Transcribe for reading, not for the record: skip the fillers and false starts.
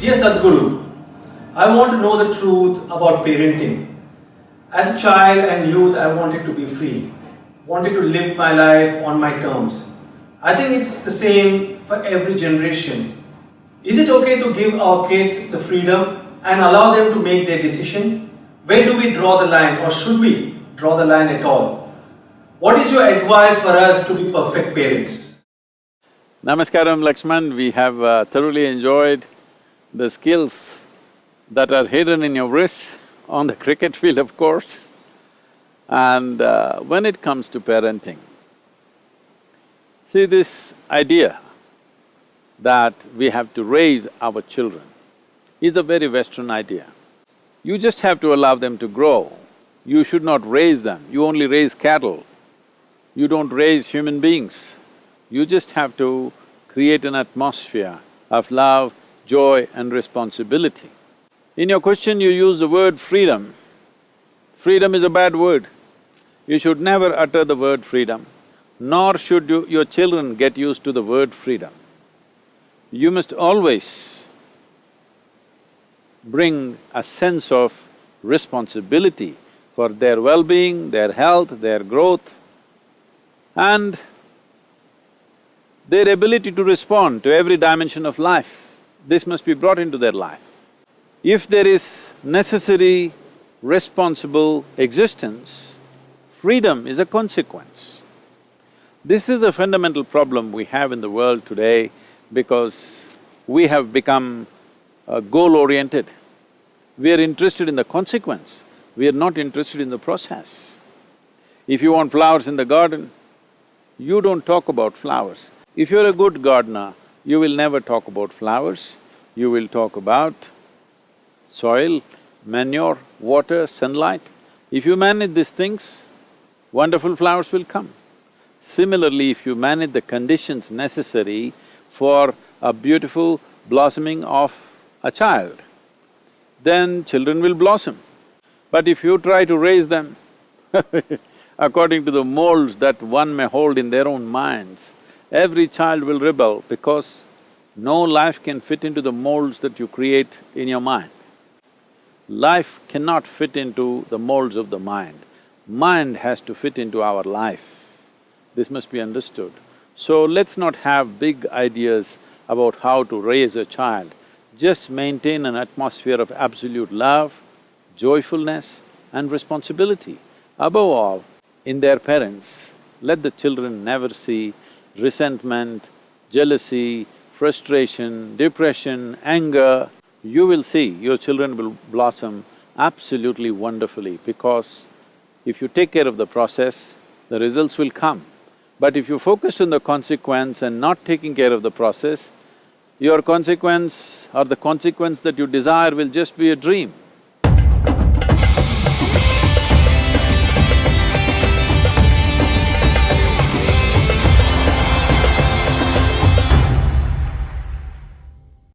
Dear Sadhguru, I want to know the truth about parenting. As a child and youth, I wanted to be free, wanted to live my life on my terms. I think it's the same for every generation. Is it okay to give our kids the freedom and allow them to make their decision? Where do we draw the line, or should we draw the line at all? What is your advice for us to be perfect parents? Namaskaram, Laxman. We have thoroughly enjoyed the skills that are hidden in your wrists on the cricket field, of course. And when it comes to parenting, see, this idea that we have to raise our children is a very Western idea. You just have to allow them to grow. You should not raise them, you only raise cattle. You don't raise human beings. You just have to create an atmosphere of love, joy and responsibility. In your question, you use the word freedom. Freedom is a bad word. You should never utter the word freedom, nor should your children get used to the word freedom. You must always bring a sense of responsibility for their well-being, their health, their growth, and their ability to respond to every dimension of life. This must be brought into their life. If there is necessary, responsible existence, freedom is a consequence. This is a fundamental problem we have in the world today because we have become goal-oriented. We are interested in the consequence, we are not interested in the process. If you want flowers in the garden, you don't talk about flowers. If you're a good gardener, you will never talk about flowers, you will talk about soil, manure, water, sunlight. If you manage these things, wonderful flowers will come. Similarly, if you manage the conditions necessary for a beautiful blossoming of a child, then children will blossom. But if you try to raise them according to the molds that one may hold in their own minds, every child will rebel because no life can fit into the molds that you create in your mind. Life cannot fit into the molds of the mind. Mind has to fit into our life. This must be understood. So let's not have big ideas about how to raise a child. Just maintain an atmosphere of absolute love, joyfulness and responsibility. Above all, in their parents, let the children never see resentment, jealousy, frustration, depression, anger. You will see your children will blossom absolutely wonderfully because if you take care of the process, the results will come. But if you focus on the consequence and not taking care of the process, your consequence or the consequence that you desire will just be a dream.